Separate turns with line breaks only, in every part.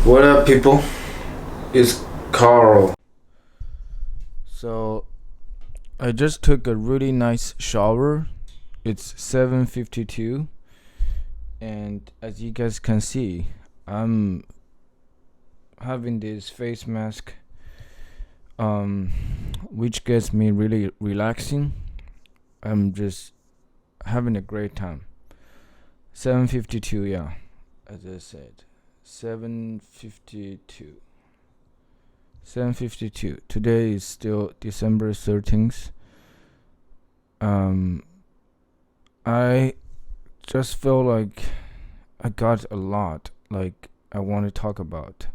What up, people? It's Carl. So, I just took a really nice shower. It's 7:52, and as you guys can see, I'm having this face mask which gets me really relaxing. I'm just having a great time. 7:52, yeah. As I said, 7:52. 7:52. Today is still December 13th. I just feel like I got a lot like I want to talk about.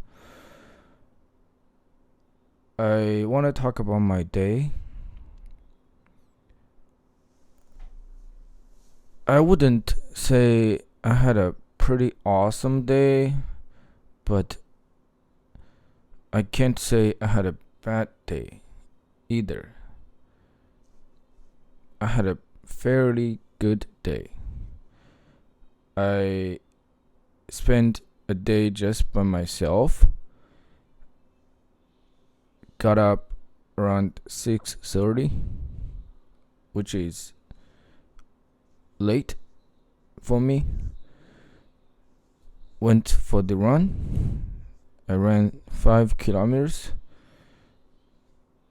I want to talk about my day. I wouldn't say I had a pretty awesome day, but I can't say I had a bad day either. I had a fairly good day. I spent a day just by myself. Got up around 6:30, which is late for me. Went for the run. I ran 5 kilometers.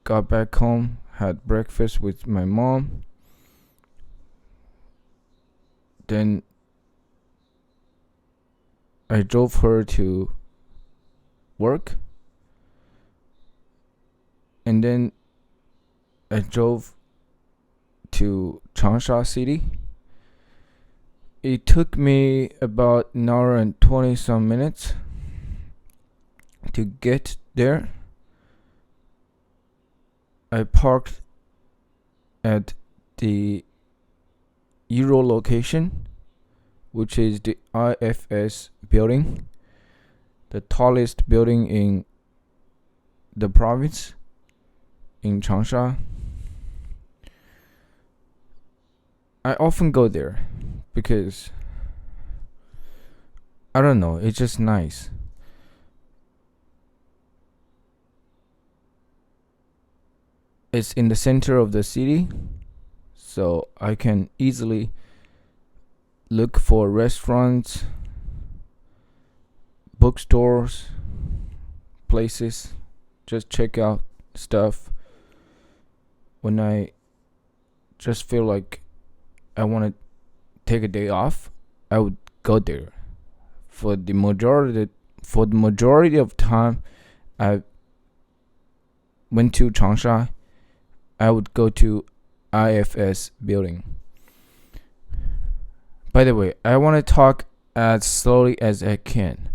Got back home, had breakfast with my mom. Then I drove her to work. And then I drove to Changsha City. It took me about an hour and 20 some minutes to get there. I parked at the Euro location, which is the IFS building, the tallest building in the province, in Changsha. I often go there because I don't know, it's just nice. It's in the center of the city, so I can easily look for restaurants, bookstores, places, just check out stuff. When I just feel like I want to take a day off, I would go there. For the majority of time I went to Changsha, I would go to IFS building. By the way, I want to talk as slowly as I can.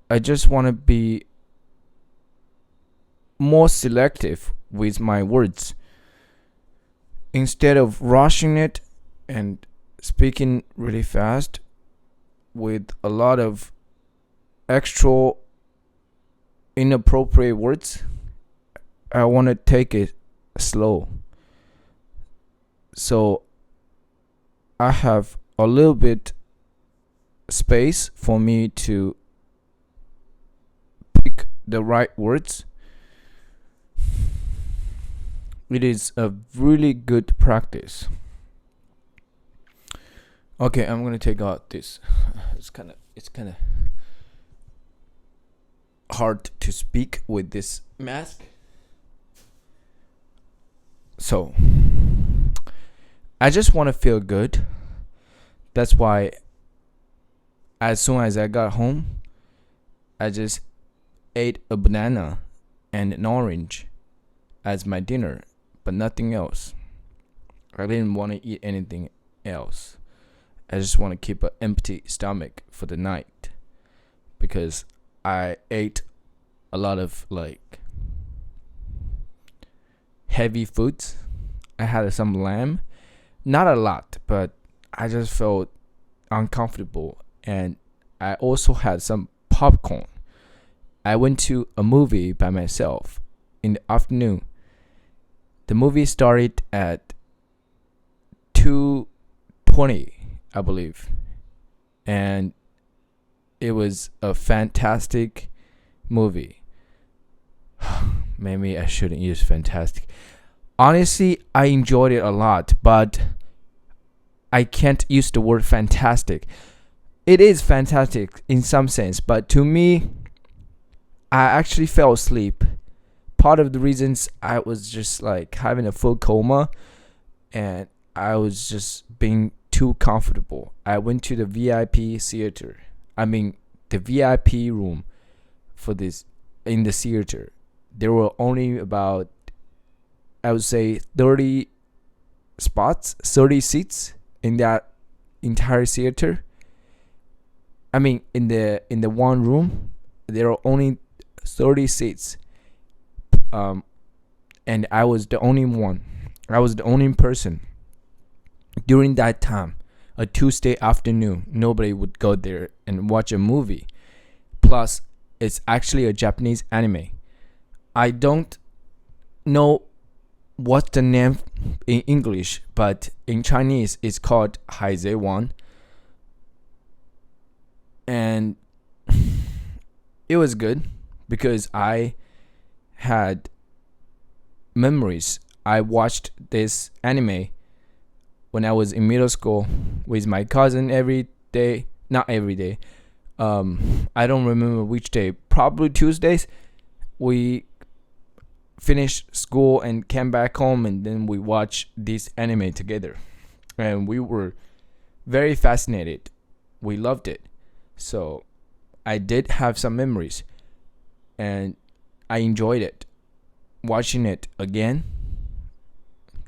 I just want to be more selective with my words. Instead of rushing it and speaking really fast with a lot of extra inappropriate words, I want to take it slow. So I have a little bit space for me to pick the right words. It is a really good practice. Okay, I'm gonna take out this. It's kind of hard to speak with this mask. So I just want to feel good. That's why as soon as I got home, I just ate a banana and an orange as my dinner, but nothing else. I didn't want to eat anything else. I just want to keep an empty stomach for the night because I ate a lot of like heavy foods. I had some lamb, not a lot, but I just felt uncomfortable, and I also had some popcorn. I went to a movie by myself in the afternoon. The movie started at 2:20, I believe, and it was a fantastic movie. Maybe I shouldn't use fantastic. Honestly, I enjoyed it a lot, but I can't use the word fantastic. It is fantastic in some sense, but to me, I actually fell asleep. Part of the reasons I was just like having a full coma, and I was just being too comfortable. I went to the VIP theater. I mean, the VIP room for this in the theater. There were only about, I would say, 30 spots, 30 seats in that entire theater. I mean, in the one room, there are only 30 seats. And I was the only one. I was the only person during that time. A Tuesday afternoon, nobody would go there and watch a movie. Plus, it's actually a Japanese anime. I don't know what's the name in English, but in Chinese it's called Haizeiwan. And it was good because I had memories. I watched this anime when I was in middle school with my cousin every day. Not every day. I don't remember which day. Probably Tuesdays. We finished school and came back home, and then we watched this anime together. And we were very fascinated. We loved it. So I did have some memories, and I enjoyed it. Watching it again,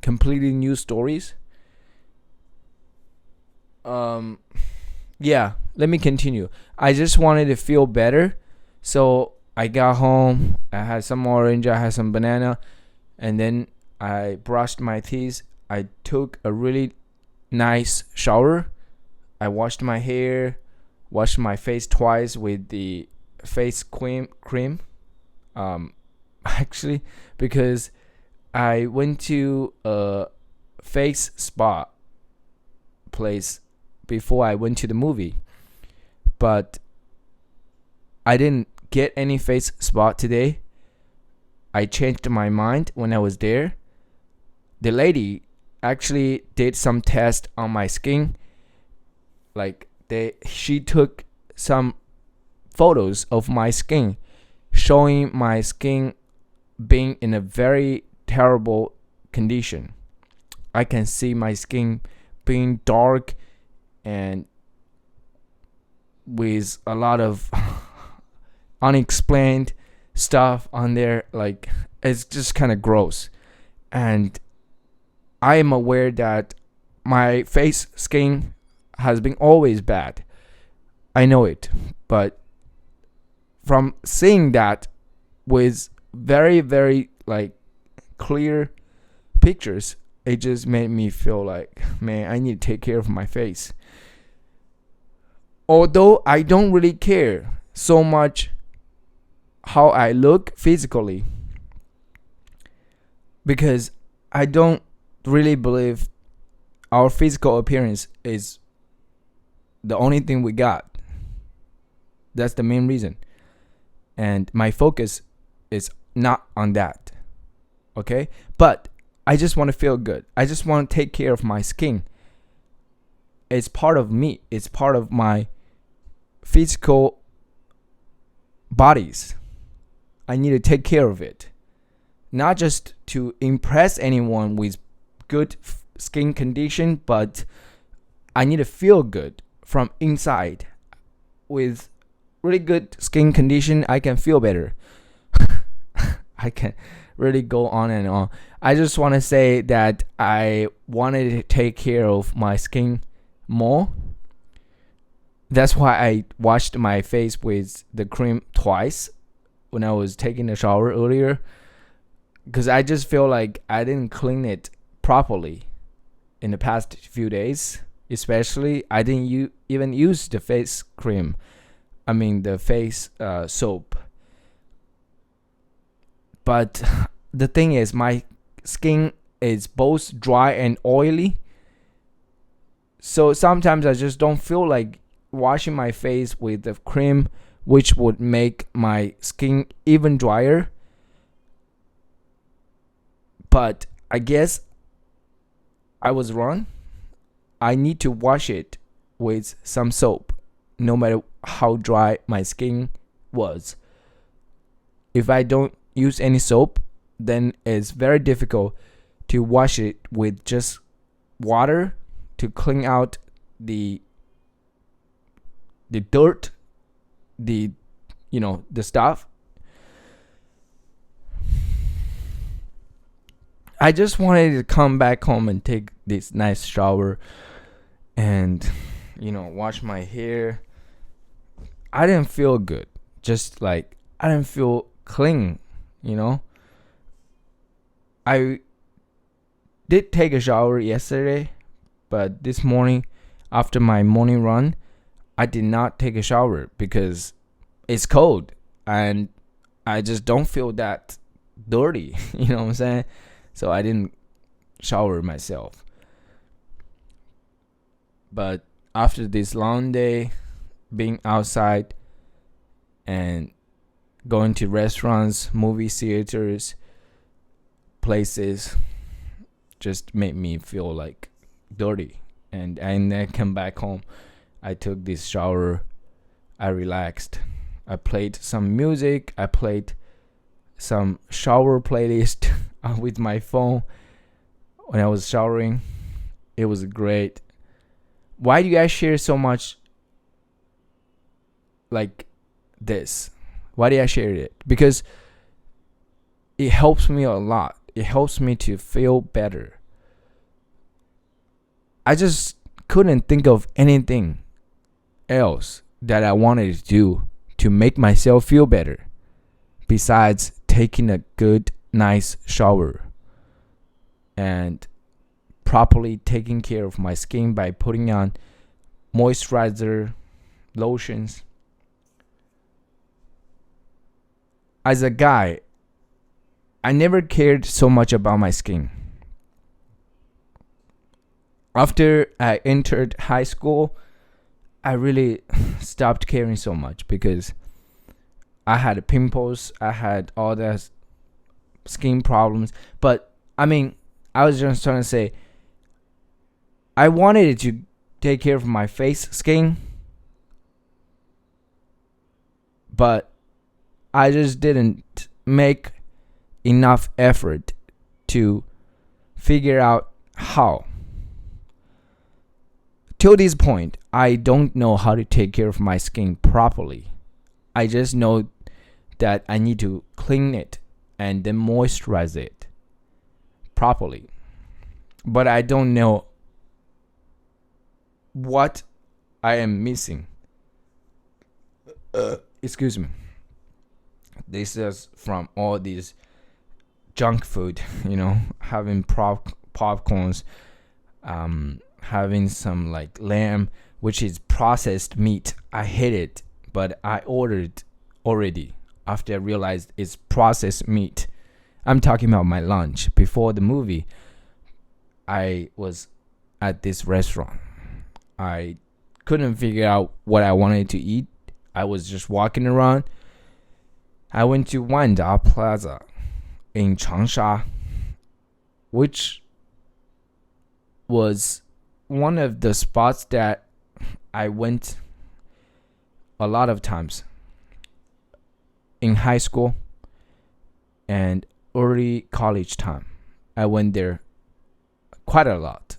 completely new stories. Yeah, let me continue. I just wanted to feel better, so I got home. I had some orange, I had some banana, and then I brushed my teeth. I took a really nice shower. I washed my hair, washed my face twice with the face cream. Actually, because I went to a face spa place before I went to the movie, but I didn't get any face spa today. I changed my mind when I was there. The lady actually did some test on my skin. Like she took some photos of my skin, showing my skin being in a very terrible condition. I can see my skin being dark and with a lot of unexplained stuff on there. Like, it's just kind of gross. And I am aware that my face skin has been always bad. I know it. But from seeing that with very, very like clear pictures, it just made me feel like, man, I need to take care of my face. Although I don't really care so much how I look physically, because I don't really believe our physical appearance is the only thing we got. That's the main reason. And my focus is not on that. Okay? But I just want to feel good. I just want to take care of my skin. It's part of me. It's part of my physical bodies. I need to take care of it. Not just to impress anyone with good skin condition, but I need to feel good from inside. With really good skin condition, I can feel better. I can really go on and on. I just want to say that I wanted to take care of my skin more. That's why I washed my face with the cream twice when I was taking a shower earlier. Because I just feel like I didn't clean it properly in the past few days. Especially, I didn't even use the face cream. I mean, the face soap. But the thing is, my skin is both dry and oily. So sometimes I just don't feel like washing my face with the cream, which would make my skin even drier. But I guess I was wrong. I need to wash it with some soap, no matter how dry my skin was. If I don't use any soap, then it's very difficult to wash it with just water to clean out the dirt, the the stuff. I just wanted to come back home and take this nice shower and wash my hair. I didn't feel good. Just like I didn't feel clean, I did take a shower yesterday, but this morning after my morning run, I did not take a shower because it's cold and I just don't feel that dirty, you know what I'm saying? So I didn't shower myself. But after this long day being outside and going to restaurants, movie theaters, places, just made me feel like dirty. And then I come back home. I took this shower. I relaxed. I played some music. I played some shower playlist with my phone when I was showering. It was great. Why do you guys share so much like this? Why do I share it? Because it helps me a lot. It helps me to feel better. I just couldn't think of anything else that I wanted to do to make myself feel better besides taking a good, nice shower and properly taking care of my skin by putting on moisturizer, lotions. As a guy, I never cared so much about my skin. After I entered high school, I really stopped caring so much because I had pimples, I had all the skin problems. But I was just trying to say, I wanted to take care of my face skin, but I just didn't make enough effort to figure out how. Till this point, I don't know how to take care of my skin properly. I just know that I need to clean it and then moisturize it properly. But I don't know what I am missing. Excuse me. This is from all these junk food, having popcorns, having some like lamb, which is processed meat. I hate it, but I ordered already after I realized it's processed meat. I'm talking about my lunch. Before the movie, I was at this restaurant. I couldn't figure out what I wanted to eat. I was just walking around. I went to Wanda Plaza in Changsha, which was one of the spots that I went a lot of times in high school and early college time. I went there quite a lot.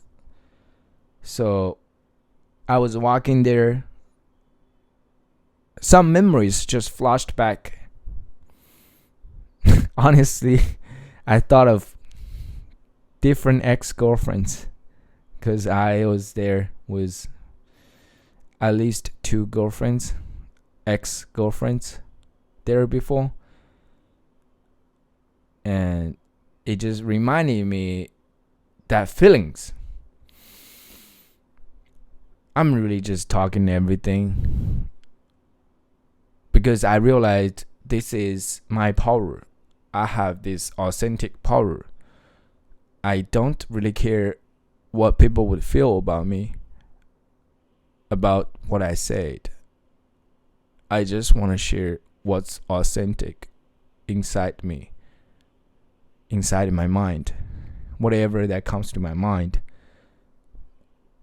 So I was walking there. Some memories just flashed back. Honestly, I thought of different ex-girlfriends because I was there with at least 2 girlfriends, ex-girlfriends there before. And it just reminded me that feelings. I'm really just talking everything because I realized this is my power. I have this authentic power. I don't really care what people would feel about me. about what I said. I just want to share what's authentic inside me, inside my mind. Whatever that comes to my mind,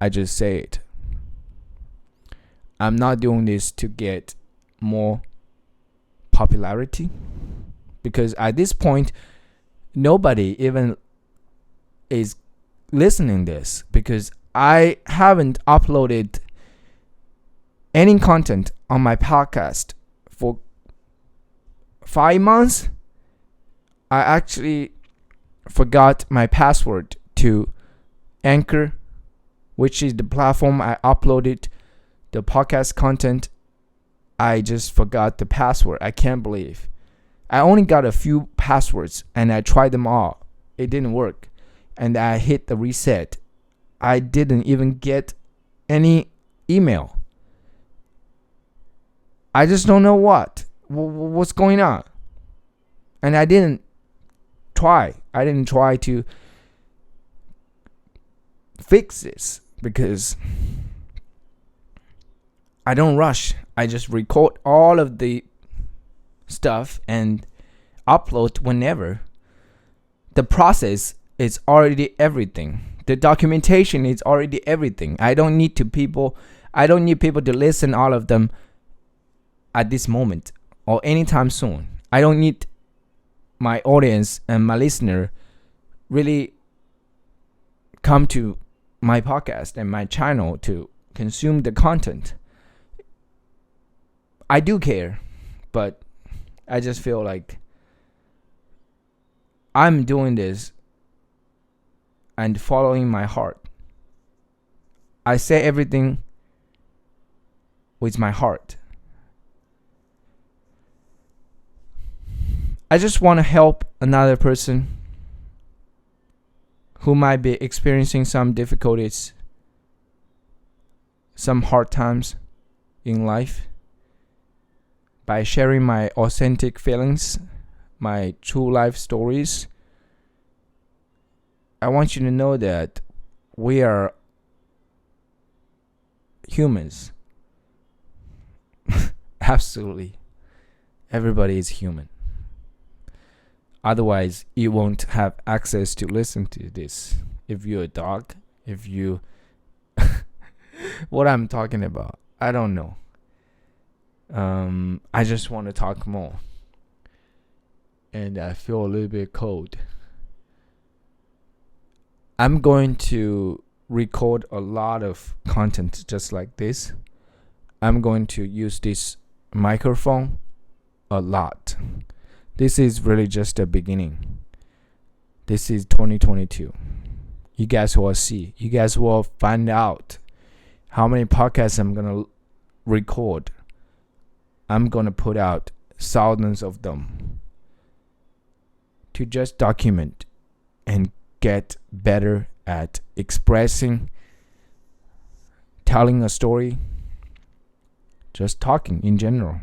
I just say it. I'm not doing this to get more popularity, because at this point nobody even is listening this, because I haven't uploaded any content on my podcast for 5 months. I actually forgot my password to Anchor, which is the platform I uploaded the podcast content. I just forgot the password. I can't believe. I only got a few passwords and I tried them all. It didn't work. And I hit the reset. I didn't even get any email. I just don't know what's going on. And I didn't try. I didn't try to fix this because I don't rush. I just record all of the stuff and upload whenever. The process is already everything. The documentation is already everything. I don't need people to listen all of them at this moment or anytime soon. I don't need my audience and my listener really come to my podcast and my channel to consume the content. I do care, but I just feel like I'm doing this and following my heart. I say everything with my heart. I just want to help another person who might be experiencing some difficulties, some hard times in life, by sharing my authentic feelings, my true life stories. I want you to know that we are humans. Absolutely. Everybody is human. Otherwise, you won't have access to listen to this. If you're a dog, if you... what I'm talking about, I don't know. I just want to talk more. And I feel a little bit cold. I'm going to record a lot of content just like this. I'm going to use this microphone a lot. This is really just the beginning. This is 2022. You guys will see. You guys will find out how many podcasts I'm going to record. I'm going to put out thousands of them to just document and get better at expressing, telling a story, just talking in general.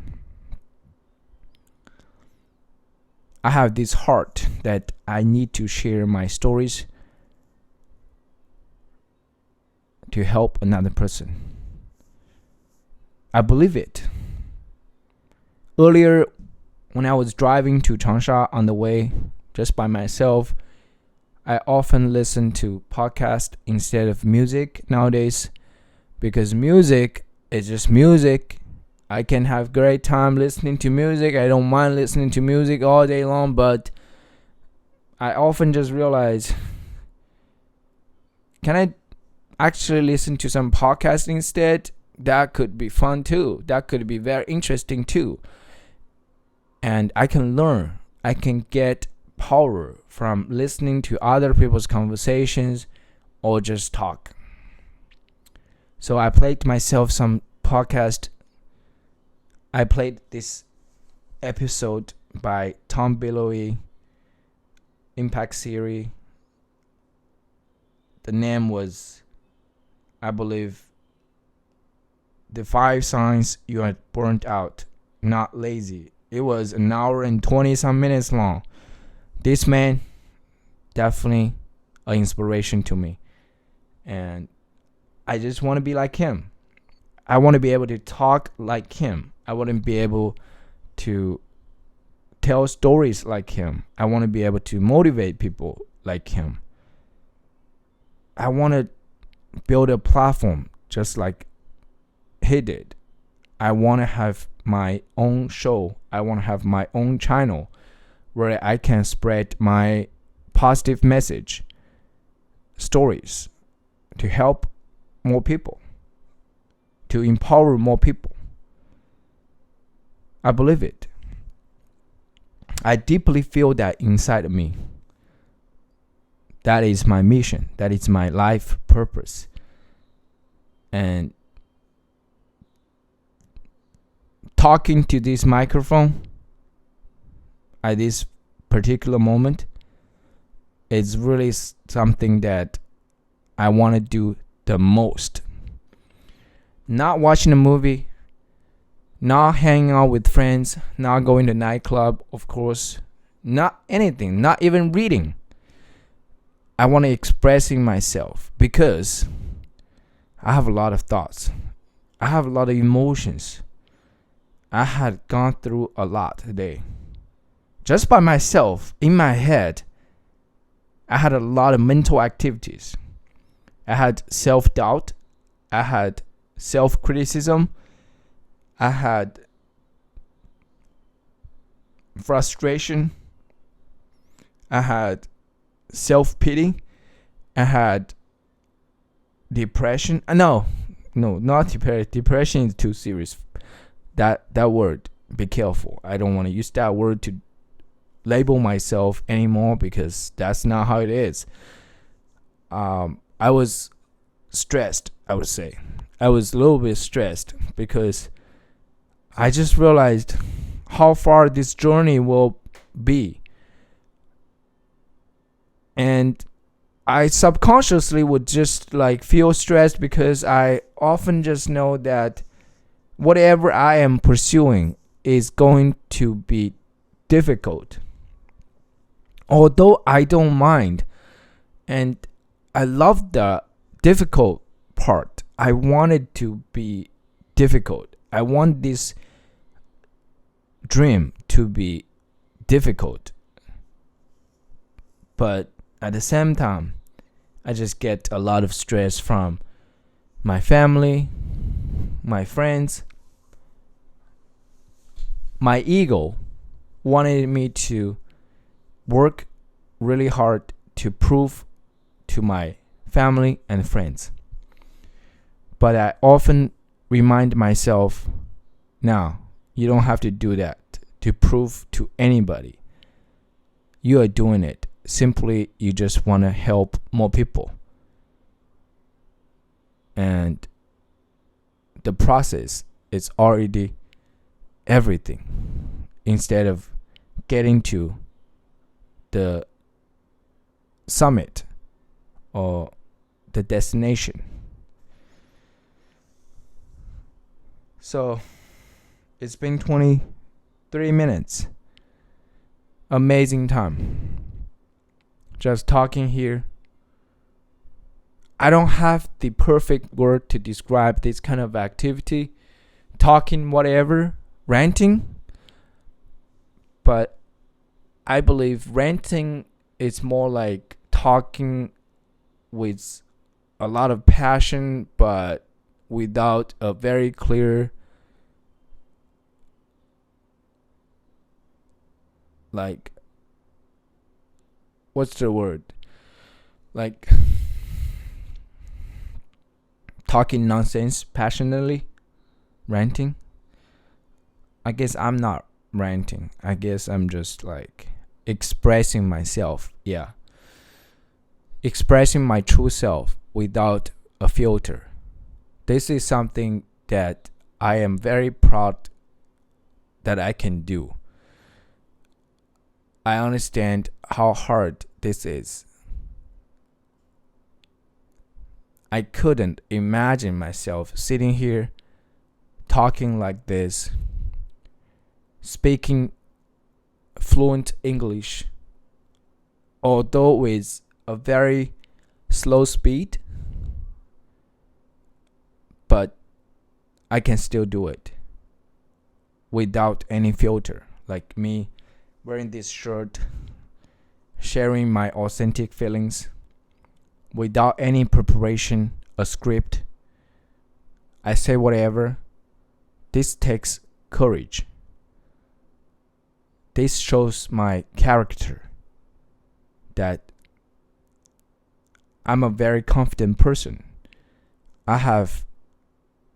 I have this heart that I need to share my stories to help another person. I believe it. Earlier, when I was driving to Changsha on the way, just by myself, I often listen to podcasts instead of music nowadays, because music is just music. I can have great time listening to music. I don't mind listening to music all day long, but I often just realize, can I actually listen to some podcast instead? That could be fun too. That could be very interesting too. And I can learn. I can get power from listening to other people's conversations or just talk. So I played myself some podcast. I played this episode by Tom Billowy, Impact Series. The name was, I believe, The 5 Signs You Are Burnt Out, Not Lazy. It was an hour and 20 some minutes long. This man, definitely an inspiration to me. And I just want to be like him. I want to be able to talk like him. I want to be able to tell stories like him. I want to be able to motivate people like him. I want to build a platform just like he did. I want to have my own show. I want to have my own channel where I can spread my positive message, stories, to help more people, to empower more people. I believe it. I deeply feel that inside of me. That is my mission. That is my life purpose. And talking to this microphone at this particular moment is really something that I want to do the most. Not watching a movie, not hanging out with friends, not going to nightclub, of course, not anything, not even reading. I want to expressing myself because I have a lot of thoughts. I have a lot of emotions. I had gone through a lot today. Just by myself, in my head, I had a lot of mental activities. I had self-doubt. I had self-criticism. I had frustration. I had self-pity. I had depression. No, not depression. Depression is too serious. That word, be careful. I don't want to use that word to label myself anymore because that's not how it is. I was stressed, I would say. I was a little bit stressed because I just realized how far this journey will be. And I subconsciously would just like feel stressed because I often just know that whatever I am pursuing is going to be difficult. Although I don't mind and I love the difficult part. I want it to be difficult. I want this dream to be difficult. But at the same time, I just get a lot of stress from my family, my friends. My ego wanted me to work really hard to prove to my family and friends. But I often remind myself, now, you don't have to do that to prove to anybody. You are doing it. Simply, you just want to help more people. And the process is already everything. Instead of getting to the summit or the destination. So it's been 23 minutes. Amazing time. Just talking here. I don't have the perfect word to describe this kind of activity. Talking whatever, ranting. But I believe ranting is more like talking with a lot of passion, but without a very clear, like, what's the word? Like, talking nonsense passionately, ranting. I guess I'm not ranting. I guess I'm just like expressing myself. Yeah. Expressing my true self without a filter. This is something that I am very proud that I can do. I understand how hard this is. I couldn't imagine myself sitting here talking like this, speaking fluent English, although with a very slow speed, but I can still do it without any filter. Like me wearing this shirt, sharing my authentic feelings without any preparation, a script. I say whatever. This takes courage. This shows my character, that I'm a very confident person. I have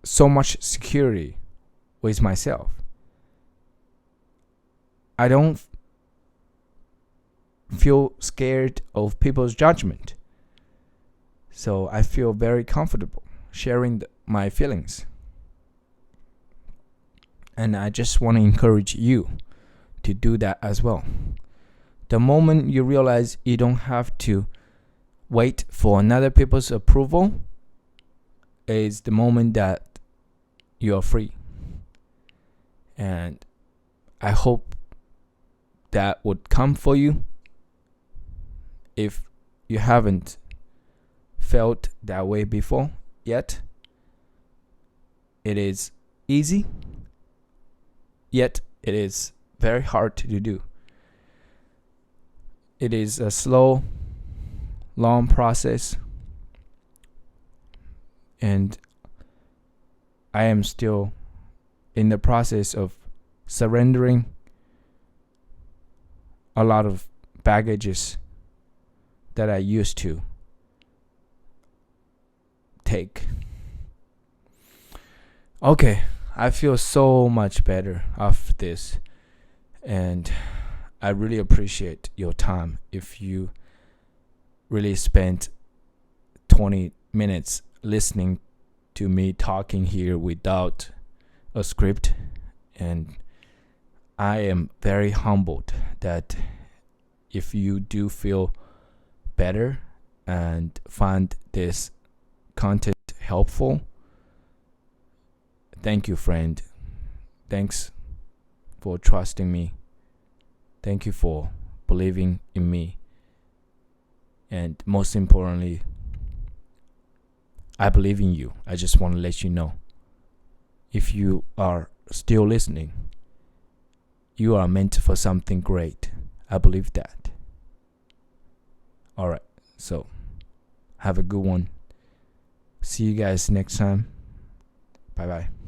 so much security with myself. I don't feel scared of people's judgment. So I feel very comfortable sharing my feelings. And I just want to encourage you to do that as well. The moment you realize you don't have to wait for another people's approval is the moment that you are free. And I hope that would come for you. If you haven't felt that way before yet, it is easy, yet it is very hard to do. It is a slow, long process, and I am still in the process of surrendering a lot of baggages that I used to take. Okay, I feel so much better after this, and I really appreciate your time. If you really spent 20 minutes listening to me talking here without a script, and I am very humbled that if you do feel better and find this content helpful, thank you, friend. Thanks for trusting me. Thank you for believing in me. And most importantly, I believe in you. I just want to let you know, if you are still listening, you are meant for something great. I believe that. Alright, so have a good one. See you guys next time. Bye bye.